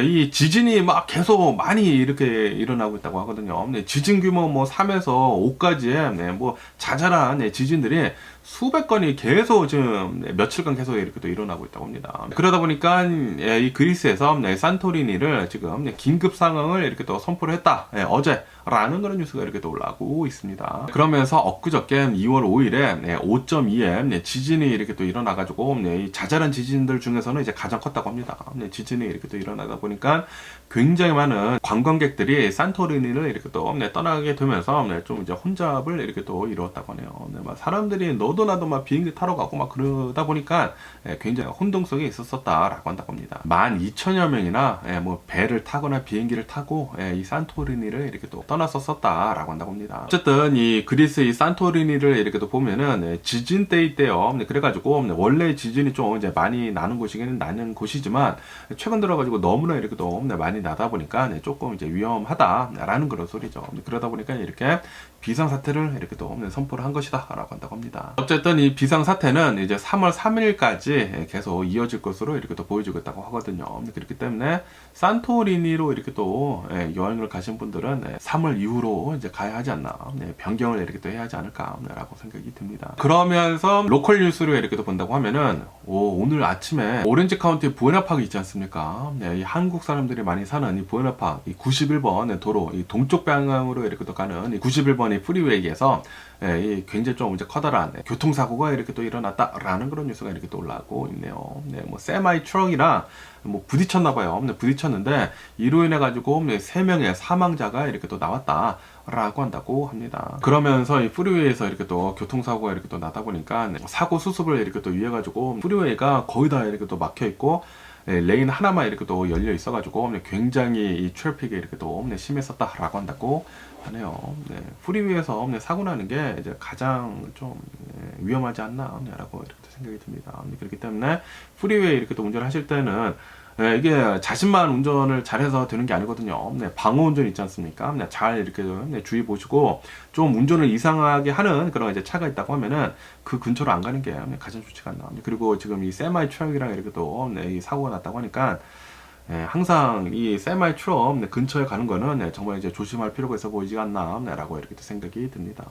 이 지진이 막 계속 많이 이렇게 일어나고 있다고 하거든요. 지진 규모 뭐 3에서 5까지의 뭐 자잘한 지진들이 수백 건이 계속 지금 며칠간 계속 이렇게 또 일어나고 있다고 합니다. 그러다 보니까 이 그리스에서 산토리니를 지금 긴급 상황을 이렇게 또 선포를 했다. 어제라는 그런 뉴스가 이렇게 또 올라오고 있습니다. 그러면서 엊그저께 2월 5일에 5.2의 지진이 이렇게 또 일어나가지고 이 자잘한 지진들 중에서는 이제 가장 컸다고 합니다. 지진이 이렇게 또 일어나다 보니까 굉장히 많은 관광객들이 산토리니를 이렇게 또 떠나게 되면서 좀 이제 혼잡을 이렇게 또 이루었다고 하네요. 막 사람들이 너도 나도 막 비행기 타러 가고 막 그러다 보니까 굉장히 혼동성이 있었다라고 한다고 합니다. 12,000여 명이나 뭐 배를 타거나 비행기를 타고 이 산토리니를 이렇게 또 떠났었다라고 한다고 합니다. 어쨌든 이 그리스 이 산토리니를 이렇게 또 보면은 지진 때 있대요. 그래가지고 원래 지진이 좀 이제 많이 나는 곳이긴 나는 곳이지만 최근 들어가지고 너무나 이렇게 또 많이 나다 보니까 조금 이제 위험하다라는 그런 소리죠. 그러다 보니까 이렇게 비상사태를 이렇게 또 선포를 한 것이다 라고 한다고 합니다. 어쨌든 이 비상사태는 이제 3월 3일까지 계속 이어질 것으로 이렇게 또 보여지고 있다고 하거든요. 그렇기 때문에 산토리니로 이렇게 또 여행을 가신 분들은 3월 이후로 이제 가야 하지 않나, 변경을 이렇게 또 해야 하지 않을까라고 생각이 듭니다. 그러면서 로컬 뉴스로 이렇게 또 본다고 하면은 오늘 아침에 오렌지 카운티 부에나파크 있지 않습니까? 이 한국 사람들이 많이 사는 이 부에나파크 이 91번 도로, 이 동쪽 방향으로 이렇게 또 가는 이 91번 이 프리웨이에서 이 굉장히 좀 이제 커다란 교통사고가 이렇게 또 일어났다라는 그런 뉴스가 이렇게 또 올라오고 있네요. 뭐 세마이 트럭이랑 뭐 부딪혔나봐요. 부딪혔는데 이로 인해 가지고 3명의 사망자가 이렇게 또 나왔다라고 한다고 합니다. 그러면서 이 프리웨이에서 이렇게 또 교통사고가 이렇게 또 나다 보니까 사고 수습을 이렇게 또 위해 가지고 프리웨이가 거의 다 이렇게 또 막혀 있고 레인 하나만 이렇게 또 열려 있어가지고 굉장히 이 트래픽이 이렇게 또 심했었다라고 한다고 하네요. 프리웨이에서 사고 나는 게 이제 가장 좀 위험하지 않나라고 이렇게 생각이 듭니다. 그렇기 때문에 프리웨이 이렇게 또 운전을 하실 때는 이게 자신만 운전을 잘해서 되는 게 아니거든요. 방어 운전 있지 않습니까? 잘 이렇게 주의 보시고 좀 운전을 이상하게 하는 그런 이제 차가 있다고 하면은 그 근처로 안 가는 게 가장 좋지가 않나. 그리고 지금 이 세마이 트럭이랑 이렇게 또 이 사고가 났다고 하니까 항상 이 세마이 트럭 근처에 가는 거는 정말 이제 조심할 필요가 있어 보이지 않나라고 이렇게 또 생각이 듭니다.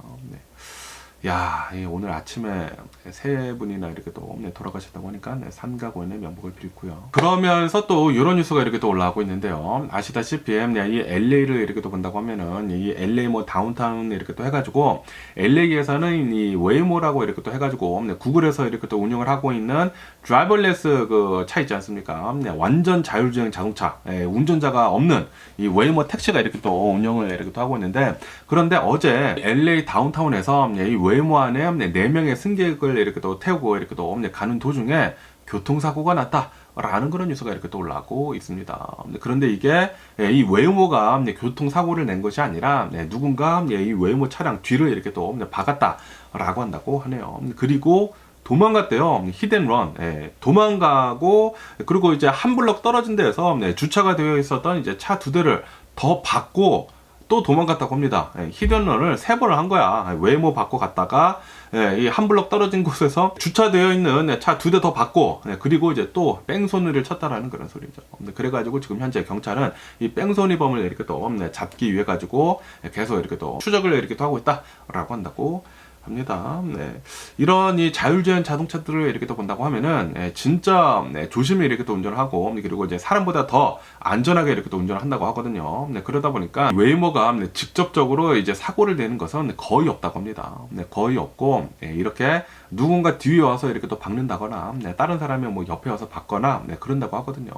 야, 오늘 아침에 세 분이나 이렇게 또 돌아가셨다고 하니까 삼가고인의 명복을 빌고요. 그러면서 또 이런 뉴스가 이렇게 또 올라오고 있는데요. 아시다시피 이 LA를 이렇게 또 본다고 하면은 이 LA 뭐 다운타운 이렇게 또 해가지고 LA에서는 이 웨이모라고 이렇게 또 해가지고 구글에서 이렇게 또 운영을 하고 있는 드라이버레스 그 차 있지 않습니까? 완전 자율주행 자동차, 운전자가 없는 이 웨이모 택시가 이렇게 또 운영을 이렇게 또 하고 있는데, 그런데 어제 LA 다운타운에서 이 웨이모 안에 4명의 승객을 이렇게 또 태우고 이렇게 또 가는 도중에 교통사고가 났다라는 그런 뉴스가 이렇게 또 올라오고 있습니다. 그런데 이게 이 웨이모가 교통사고를 낸 것이 아니라 누군가 이 웨이모 차량 뒤를 이렇게 또 박았다라고 한다고 하네요. 그리고 도망갔대요. 히든런. 도망가고, 그리고 이제 한 블럭 떨어진 데에서 주차가 되어 있었던 이제 차 2대를 더 받고 또 도망갔다고 합니다. 히든런을 3번을 한 거야. 웨이모 받고 갔다가 이 한 블럭 떨어진 곳에서 주차되어 있는 차 2대 더 받고 그리고 이제 또 뺑소니를 쳤다라는 그런 소리죠. 그래가지고 지금 현재 경찰은 이 뺑소니범을 이렇게 또 잡기 위해 가지고 계속 이렇게 또 추적을 이렇게 또 하고 있다라고 한다고 합니다. 이런 이 자율주행 자동차들을 이렇게 또 본다고 하면은 진짜 조심히 이렇게 또 운전을 하고 그리고 이제 사람보다 더 안전하게 이렇게 또 운전을 한다고 하거든요. 그러다 보니까 웨이모가 직접적으로 이제 사고를 내는 것은 거의 없다고 합니다. 거의 없고 이렇게 누군가 뒤에 와서 이렇게 또 박는다거나 다른 사람이 뭐 옆에 와서 박거나 그런다고 하거든요.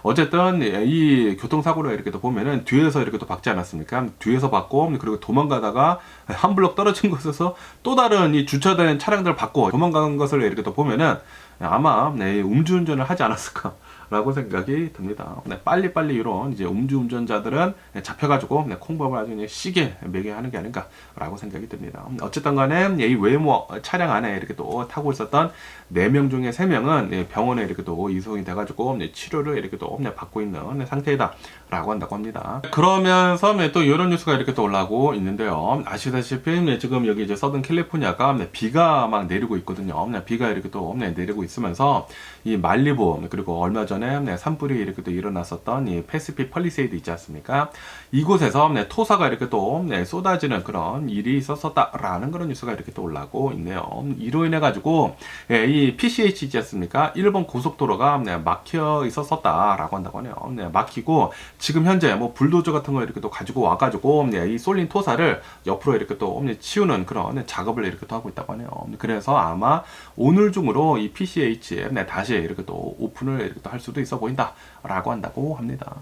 어쨌든 이 교통사고를 이렇게 또 보면은 뒤에서 이렇게 또 박지 않았습니까? 뒤에서 박고 그리고 도망가다가 한 블럭 떨어진 곳에서 또 다른 이 주차된 차량들을 받고 도망간 것을 이렇게 또 보면은 아마 음주운전을 하지 않았을까 라고 생각이 듭니다. 빨리빨리 이런 이제 음주운전자들은 잡혀가지고 콩밥을 아주 그냥 시게 매게 하는 게 아닌가 라고 생각이 듭니다. 어쨌든 간에 이 웨이모 차량 안에 이렇게 또 타고 있었던 4명 중에 3명은 병원에 이렇게 또 이송이 돼가지고 치료를 이렇게 또 받고 있는 상태이다 라고 한다고 합니다. 그러면서 또 이런 뉴스가 이렇게 또 올라오고 있는데요. 아시다시피 지금 여기 이제 서든 캘리포니아가 비가 막 내리고 있거든요. 비가 이렇게 또 내리고 있으면서 이 말리부 그리고 얼마 전에 산불이 이렇게 또 일어났었던 이 패시픽 펄리세이드 있지 않습니까? 이곳에서 토사가 이렇게 또 쏟아지는 그런 일이 있었었다라는 그런 뉴스가 이렇게 또 올라오고 있네요. 이로 인해 가지고 이 PCH 있지 않습니까? 일본 고속도로가 막혀 있었었다라고 한다고 하네요. 막히고 지금 현재 뭐 불도저 같은 거 이렇게 또 가지고 와가지고 이 쏠린 토사를 옆으로 이렇게 또 치우는 그런 작업을 이렇게 또 하고 있다고 하네요. 그래서 아마 오늘 중으로 이 PCH 다시 이렇게 또 오픈을 이렇게 또 할 수도 있어 보인다라고 한다고 합니다.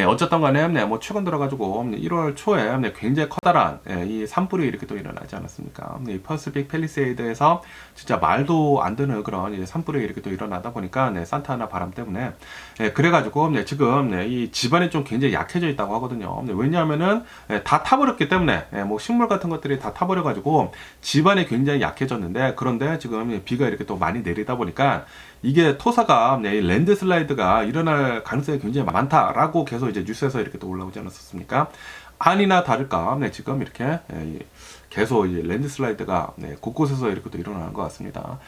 어쨌든 간에 뭐 최근 들어가지고 1월 초에 굉장히 커다란 이 산불이 이렇게 또 일어나지 않았습니까? 이 퍼시픽 팰리세이드에서 진짜 말도 안 되는 그런 이제 산불이 이렇게 또 일어나다 보니까 산타나 바람 때문에 그래가지고 지금 이 집안이 좀 굉장히 약해져 있다고 하거든요. 왜냐하면은 다 타버렸기 때문에 뭐 식물 같은 것들이 다 타버려가지고 집안이 굉장히 약해졌는데 그런데 지금 비가 이렇게 또 많이 내리다 보니까 이게 토사가 랜드슬라이드가 일어날 가능성이 굉장히 많다라고 계속 이제 뉴스에서 이렇게 또 올라오지 않았었습니까? 아니나 다를까 지금 이렇게 계속 이제 랜드슬라이드가 곳곳에서 이렇게 또 일어나는 것 같습니다.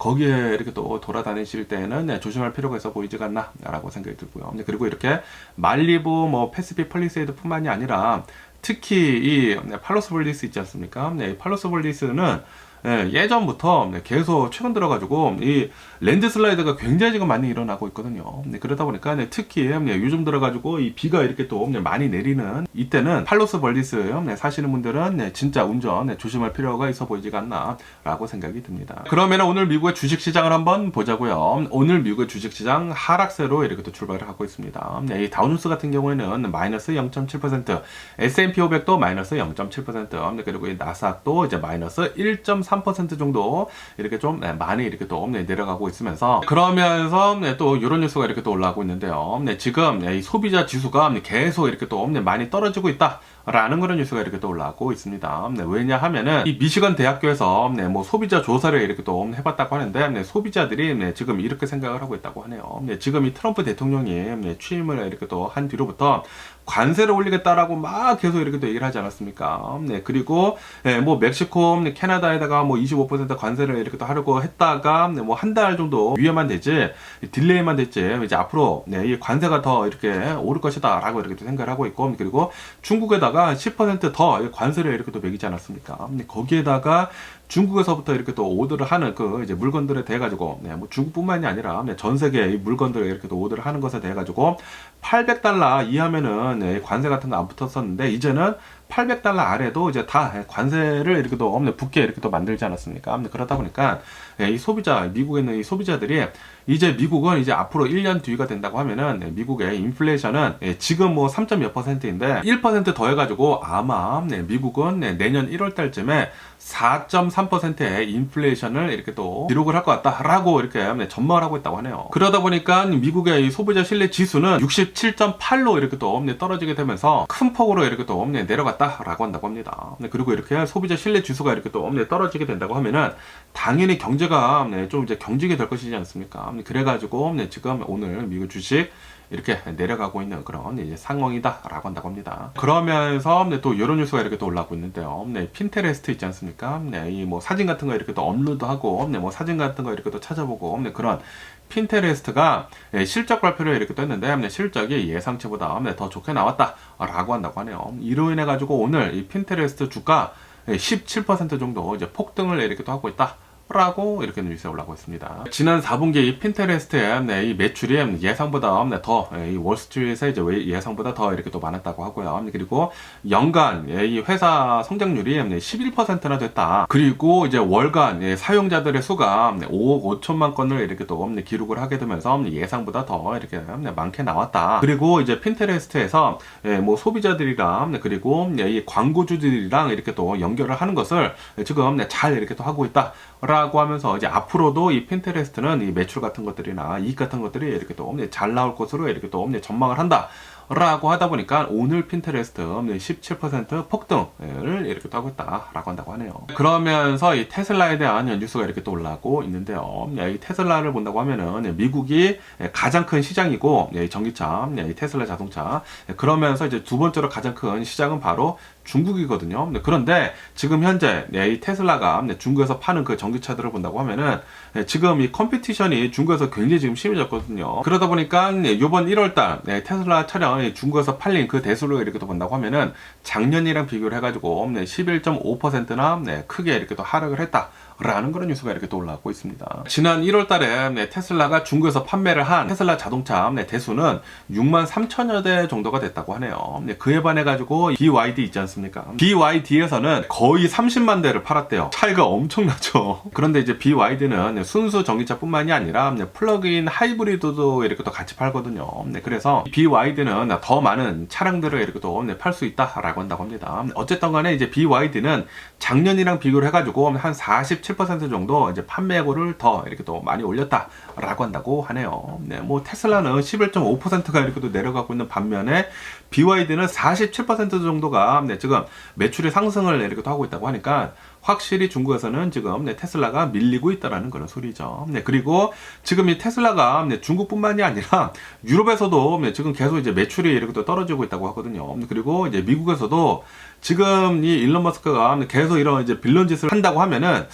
거기에 이렇게 또 돌아다니실 때는 조심할 필요가 있어 보이지가 않나라고 생각이 들고요. 그리고 이렇게 말리부 뭐 패시픽 펄리세이드뿐만이 아니라 특히 이 팔로스볼리스 있지 않습니까? 팔로스볼리스는 예전부터 계속 최근 들어가지고 이 랜드슬라이드가 굉장히 지금 많이 일어나고 있거든요. 그러다 보니까 특히 요즘 들어가지고 이 비가 이렇게 또 많이 내리는 이때는 팔로스볼리스 사시는 분들은 진짜 운전 조심할 필요가 있어 보이지가 않나 라고 생각이 듭니다. 그러면 오늘 미국의 주식시장을 한번 보자고요. 오늘 미국의 주식시장 하락세로 이렇게 또 출발을 하고 있습니다. 이 다우존스 같은 경우에는 마이너스 0.7%, S&P 500도 마이너스 0.7%, 그리고 이 나스닥도 이제 마이너스 1.3% 정도 이렇게 좀 많이 이렇게 또 내려가고 있으면서 그러면서 또 이런 뉴스가 이렇게 또 올라오고 있는데요. 지금 이 소비자 지수가 계속 이렇게 또 많이 떨어지고 있다. 라는 그런 뉴스가 이렇게 또 올라오고 있습니다. 왜냐하면은 이 미시건 대학교에서 뭐 소비자 조사를 이렇게 또 해봤다고 하는데 소비자들이 지금 이렇게 생각을 하고 있다고 하네요. 지금 이 트럼프 대통령이 취임을 이렇게 또 한 뒤로부터 관세를 올리겠다라고 막 계속 이렇게 또 얘기를 하지 않았습니까? 그리고 뭐 멕시코, 캐나다에다가 뭐 25% 관세를 이렇게 또 하려고 했다가 뭐 한 달 정도 위험만 되지 딜레이만 됐지 이제 앞으로 이 관세가 더 이렇게 오를 것이다라고 이렇게 또 생각을 하고 있고 그리고 중국에다가 10% 더 관세를 이렇게 또 매기지 않았습니까? 거기에다가 중국에서부터 이렇게 또 오더를 하는 그 이제 물건들에 대해 가지고 뭐 중국뿐만이 아니라 전 세계 이 물건들을 이렇게 또 오더를 하는 것에 대해 가지고 $800 이하면은 관세 같은 거 안 붙었었는데 이제는 $800 아래도 이제 다 관세를 이렇게 또 붙게 이렇게 또 만들지 않았습니까? 그러다 보니까 이 소비자, 미국에 있는 이 소비자들이 이제 미국은 이제 앞으로 1년 뒤가 된다고 하면은 미국의 인플레이션은 지금 뭐 3. 몇 %인데 1% 더 해가지고 아마 미국은 내년 1월 달쯤에 4.3%의 인플레이션을 이렇게 또 기록을 할 것 같다라고 이렇게 전망을 하고 있다고 하네요. 그러다 보니까 미국의 이 소비자 신뢰 지수는 67.8로 이렇게 또 떨어지게 되면서 큰 폭으로 이렇게 또 내려갔다라고 한다고 합니다. 그리고 이렇게 소비자 신뢰 지수가 이렇게 또 떨어지게 된다고 하면은 당연히 경제가 좀 이제 경직이 될 것이지 않습니까? 그래가지고 지금 오늘 미국 주식 이렇게 내려가고 있는 그런 이제 상황이다라고 한다고 합니다. 그러면서 또 이런 뉴스가 이렇게 또 올라오고 있는데요. 핀테레스트 있지 않습니까? 이 뭐 사진 같은 거 이렇게 또 업로드하고 뭐 사진 같은 거 이렇게 또 찾아보고 그런 핀테레스트가 실적 발표를 이렇게 또 했는데 실적이 예상치보다 더 좋게 나왔다라고 한다고 하네요. 이로 인해 가지고 오늘 이 핀테레스트 주가 17% 정도 이제 폭등을 이렇게 또 하고 있다. 라고 이렇게 뉴스에 올라오고 있습니다. 지난 4분기 이 핀테레스트의 이 매출이 예상보다 더 이 월스트리트의 이제 예상보다 더 이렇게 또 많았다고 하고요. 그리고 연간 이 회사 성장률이 11%나 됐다. 그리고 이제 월간 사용자들의 수가 5억 5천만 건을 이렇게 또 기록을 하게 되면서 예상보다 더 이렇게 많게 나왔다. 그리고 이제 핀테레스트에서 뭐 소비자들이랑 그리고 이 광고주들이랑 이렇게 또 연결을 하는 것을 지금 잘 이렇게 또 하고 있다. 라고 하면서 이제 앞으로도 이 핀테레스트는 이 매출 같은 것들이나 이익 같은 것들이 이렇게 또 잘 나올 것으로 이렇게 또 전망을 한다. 라고 하다 보니까 오늘 핀테레스트 17% 폭등을 이렇게 또 하고 있다라고 한다고 하네요. 그러면서 이 테슬라에 대한 뉴스가 이렇게 또 올라오고 있는데요. 이 테슬라를 본다고 하면은 미국이 가장 큰 시장이고 전기차, 이 테슬라 자동차. 그러면서 이제 두 번째로 가장 큰 시장은 바로 중국이거든요. 그런데 지금 현재 이 테슬라가 중국에서 파는 그 전기차들을 본다고 하면은 지금 이 컴피티션이 중국에서 굉장히 지금 심해졌거든요. 그러다 보니까 이번 1월달 테슬라 차량 중국에서 팔린 그 대수를 이렇게 또 본다고 하면은 작년이랑 비교를 해가지고 11.5%나 크게 이렇게 또 하락을 했다. 라는 그런 뉴스가 이렇게 또 올라오고 있습니다. 지난 1월 달에 테슬라가 중국에서 판매를 한 테슬라 자동차 대수는 6만 3천여 대 정도가 됐다고 하네요. 그에 반해 가지고 BYD 있지 않습니까? BYD에서는 거의 30만 대를 팔았대요. 차이가 엄청나죠. 그런데 이제 BYD는 순수 전기차뿐만이 아니라 플러그인 하이브리드도 이렇게 또 같이 팔거든요. 그래서 BYD는 더 많은 차량들을 이렇게 또 팔 수 있다라고 한다고 합니다. 어쨌든 간에 이제 BYD는 작년이랑 비교를 해가지고 한 47% 정도 이제 판매고를 더 이렇게 또 많이 올렸다라고 한다고 하네요. 뭐 테슬라는 11.5%가 이렇게 또 내려가고 있는 반면에 BYD는 47% 정도가 지금 매출의 상승을 이렇게 또 하고 있다고 하니까 확실히 중국에서는 지금 테슬라가 밀리고 있다라는 그런 소리죠. 그리고 지금 이 테슬라가 중국뿐만이 아니라 유럽에서도 지금 계속 이제 매출이 이렇게 또 떨어지고 있다고 하거든요. 그리고 이제 미국에서도 지금 이 일론 머스크가 계속 이런 이제 빌런 짓을 한다고 하면은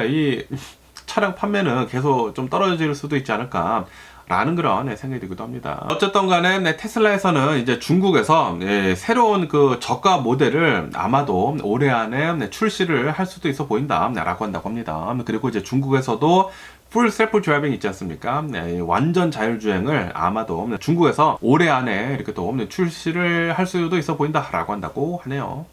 이 차량 판매는 계속 좀 떨어질 수도 있지 않을까. 라는 그런 생각이 들기도 합니다. 어쨌든 간에 테슬라에서는 이제 중국에서 새로운 그 저가 모델을 아마도 올해 안에 출시를 할 수도 있어 보인다 라고 한다고 합니다. 그리고 이제 중국에서도 풀 셀프 드라이빙 있지 않습니까? 완전 자율주행을 아마도 중국에서 올해 안에 이렇게 또 출시를 할 수도 있어 보인다 라고 한다고 하네요.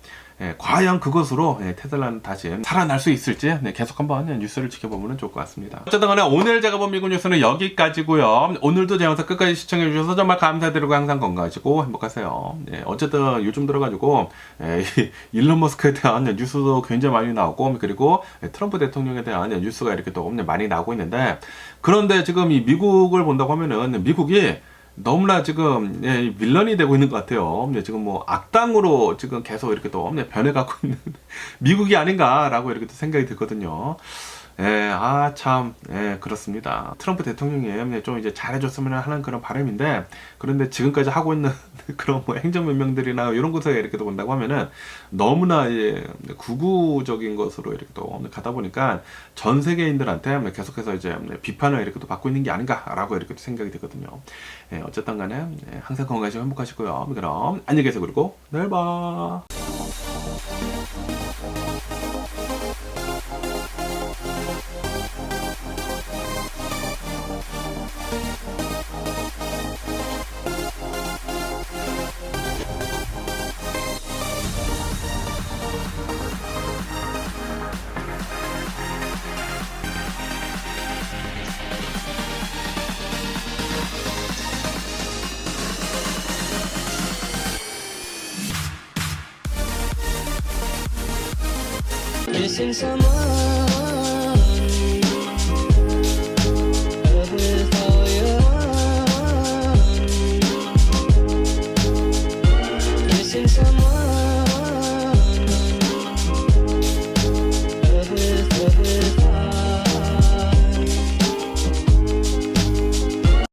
과연 그것으로 테슬라는 다시 살아날 수 있을지 계속 한번 뉴스를 지켜보면 좋을 것 같습니다. 어쨌든 간에 오늘 제가 본 미국 뉴스는 여기까지고요. 오늘도 제 영상 끝까지 시청해 주셔서 정말 감사드리고 항상 건강하시고 행복하세요. 어쨌든 요즘 들어가지고 일론 머스크에 대한 뉴스도 굉장히 많이 나오고 그리고 트럼프 대통령에 대한 뉴스가 이렇게 또 많이 나오고 있는데 그런데 지금 이 미국을 본다고 하면은 미국이 너무나 지금 빌런이 되고 있는 것 같아요. 지금 뭐 악당으로 지금 계속 이렇게 또 변해가고 있는 미국이 아닌가라고 이렇게 또 생각이 들거든요. 참, 그렇습니다. 트럼프 대통령이 좀 이제 잘해줬으면 하는 그런 바람인데, 그런데 지금까지 하고 있는 그런 뭐 행정명령들이나 이런 것에 이렇게 또 본다고 하면은 너무나 구구적인 것으로 이렇게 또 가다 보니까 전 세계인들한테 계속해서 이제 비판을 이렇게 또 받고 있는 게 아닌가라고 이렇게 또 생각이 되거든요. 어쨌든 간에 항상 건강하시고 행복하시고요. 그럼 안녕히 계세요. 그리고 내일 봐. Missing someone